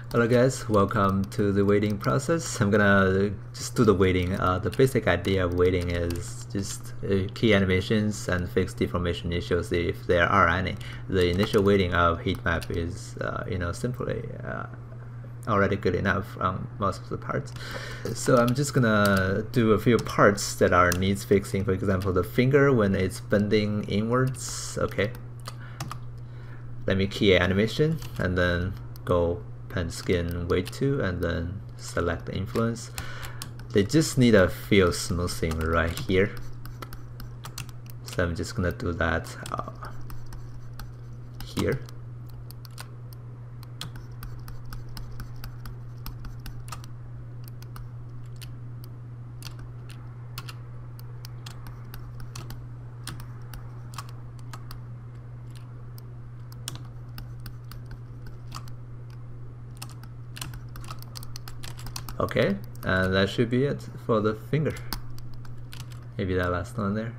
Hello guys, welcome to the weighting process. I'm gonna just do the weighting. The basic idea of weighting is just key animations and fix deformation issues if there are any. The initial weighting of heat map is simply already good enough on most of the parts. So I'm just gonna do a few parts that are needs fixing. For example, the finger when it's bending inwards. Okay, let me key animation and then go pen skin weight 2 and then select the influence. They just need a fill smoothing right here, so I'm just gonna do that here. Okay, and that should be it for the finger. Maybe that last one there.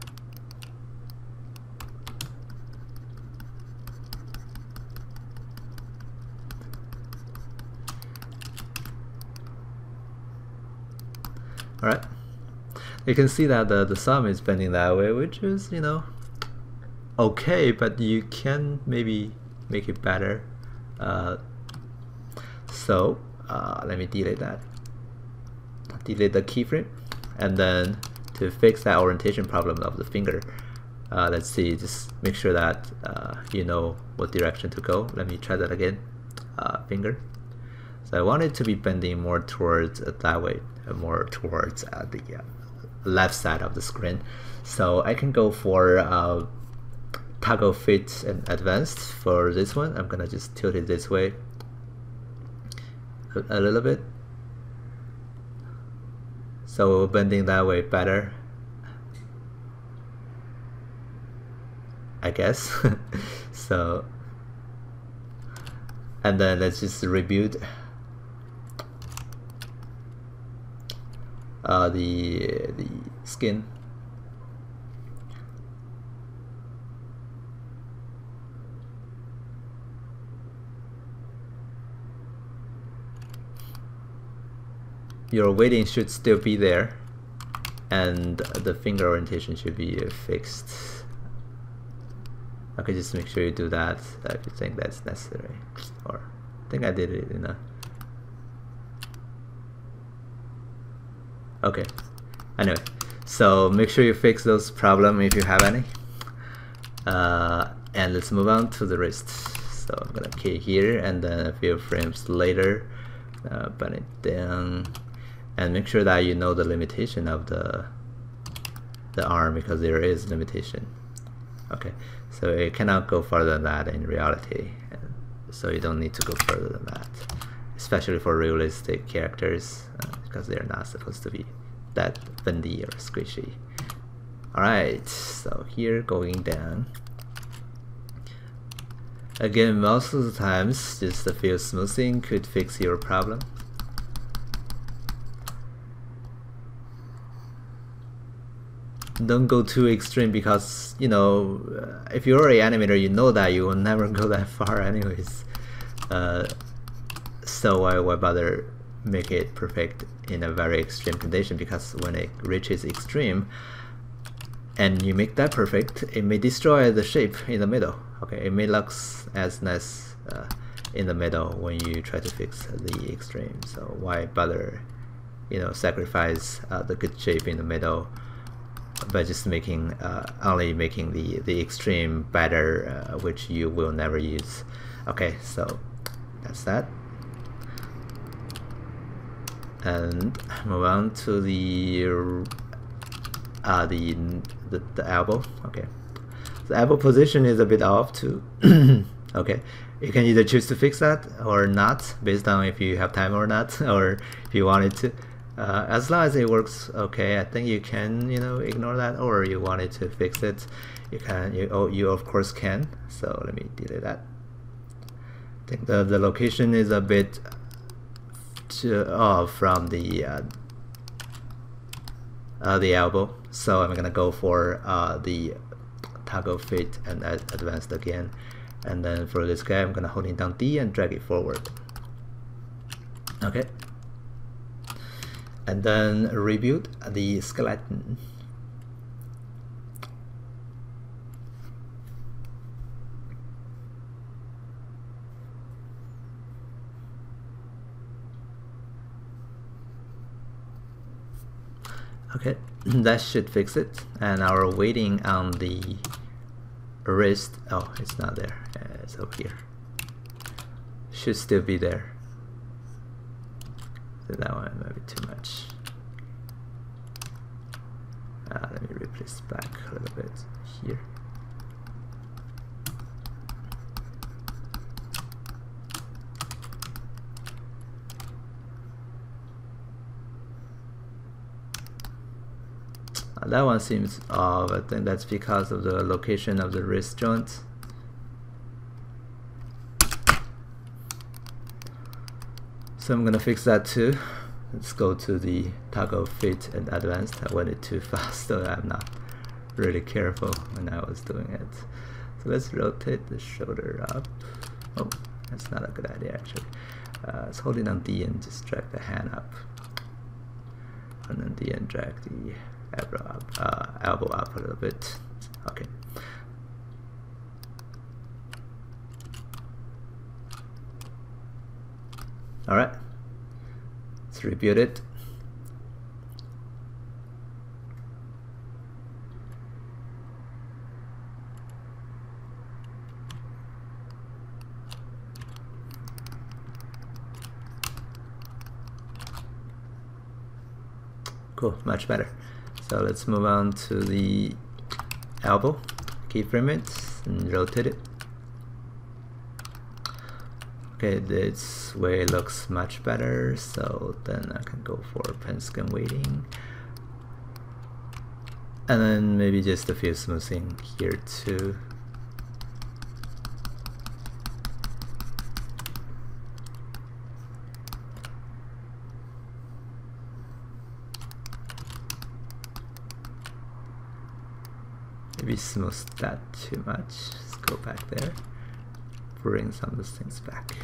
Alright, you can see that the thumb is bending that way, which is, okay, but you can maybe make it better. Let me delete that. Delete the keyframe, and then to fix that orientation problem of the finger, let's see, just make sure that you know what direction to go. Let me try that again. Finger, so I want it to be bending more towards that way, more towards the left side of the screen. So I can go for toggle fit and advanced. For this one, I'm gonna just tilt it this way a little bit, so bending that way better, I guess. So, and then let's just rebuild the skin. Your weighting should still be there, and the finger orientation should be fixed. Okay, just make sure you do that if you think that's necessary. Or I think I did it enough. Okay, anyway, so make sure you fix those problems if you have any. And let's move on to the wrist. So I'm gonna key here, and then a few frames later, bend it down. And make sure that you know the limitation of the arm, because there is limitation. Okay, so it cannot go further than that in reality, so you don't need to go further than that, especially for realistic characters, because they're not supposed to be that bendy or squishy. Alright, so here going down. Again, most of the times just a few smoothing could fix your problem. Don't go too extreme, because if you're an animator, you know that you will never go that far anyways. So why bother make it perfect in a very extreme condition? Because when it reaches extreme and you make that perfect, it may destroy the shape in the middle. Okay, it may look as nice in the middle when you try to fix the extreme. So why bother sacrifice the good shape in the middle by just making only making the extreme better, which you will never use. Okay, so that's that, and move on to the elbow. Okay, the elbow position is a bit off too. Okay, you can either choose to fix that or not, based on if you have time or not, or if you wanted to. As long as it works okay, I think you can ignore that, or you wanted to fix it, you can. You of course can. So let me delete that. I think the location is a bit off from the elbow, so I'm gonna go for the toggle fit and advanced again, and then for this guy I'm gonna holding down D and drag it forward. Okay. And then rebuild the skeleton. Okay, that should fix it. And our weighting on the wrist, oh, it's not there, it's over here. Should still be there. So that one might be too much. Let me replace back a little bit here. That one seems off. I think that's because of the location of the wrist joint. So I'm gonna fix that too. Let's go to the toggle fit and advanced. I went it too fast, so I'm not really careful when I was doing it. So let's rotate the shoulder up. Oh, that's not a good idea actually. It's holding on D and just drag the hand up. And then D and drag the elbow up a little bit. Okay. All right. Let's rebuild it. Cool, much better. So let's move on to the elbow, keyframe it and rotate it. Okay, this way looks much better, so then I can go for Penskin weighting. And then maybe just a few smoothing here too. Maybe smooth that too much. Let's go back there. Bring some of those things back.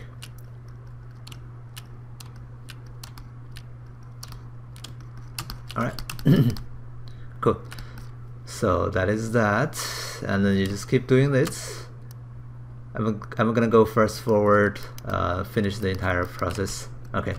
Alright. Cool. So that is that. And then you just keep doing this. I'm gonna go first forward, finish the entire process. Okay.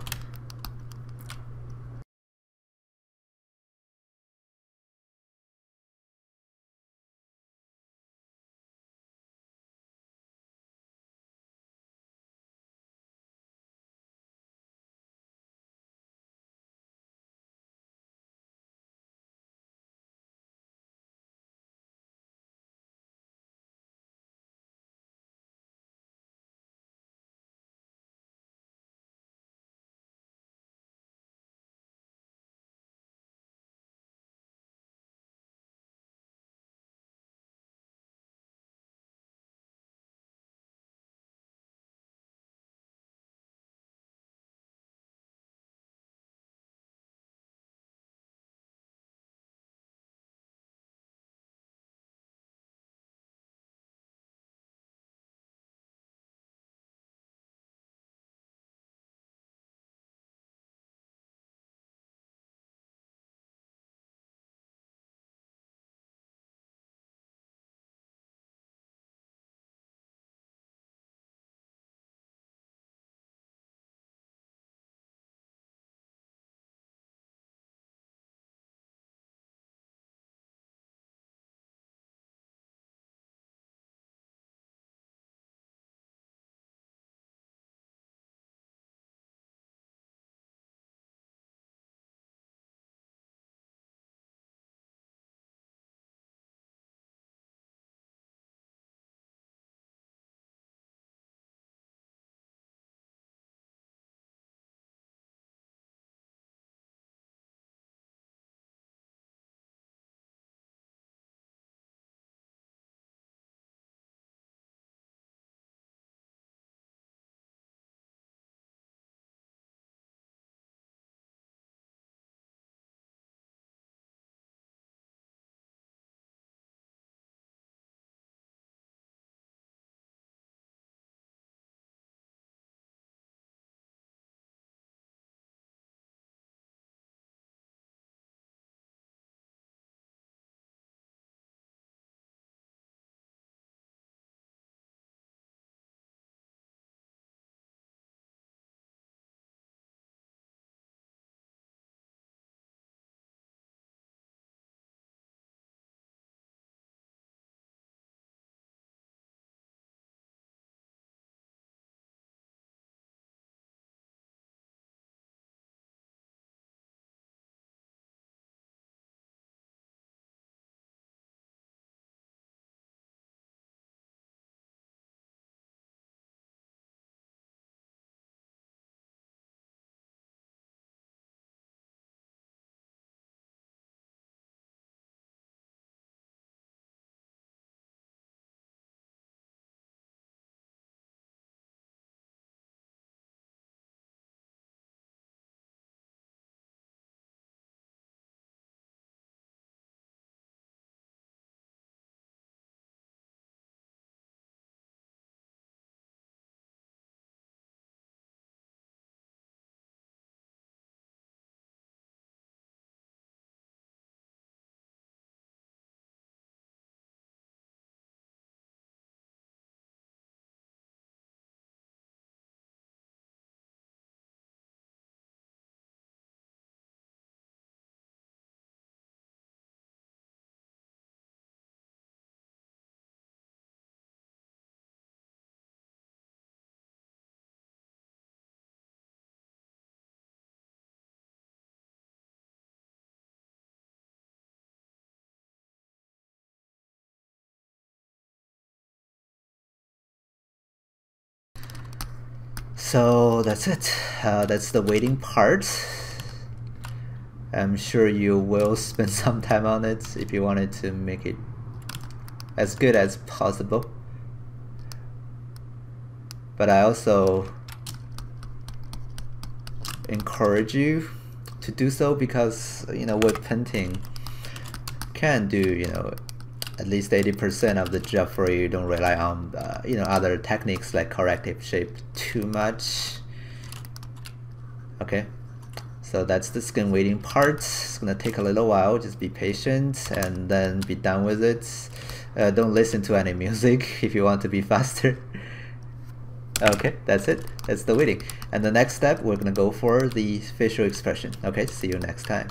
So that's it. That's the waiting part. I'm sure you will spend some time on it if you wanted to make it as good as possible. But I also encourage you to do so because, you know, with painting can do, you know, at least 80% of the job for you. Don't rely on you know, other techniques like corrective shape too much. Okay, so that's the skin weighting part. It's gonna take a little while. Just be patient and then be done with it. Don't listen to any music if you want to be faster. Okay, that's it. That's the weighting. And the next step, we're gonna go for the facial expression. Okay, see you next time.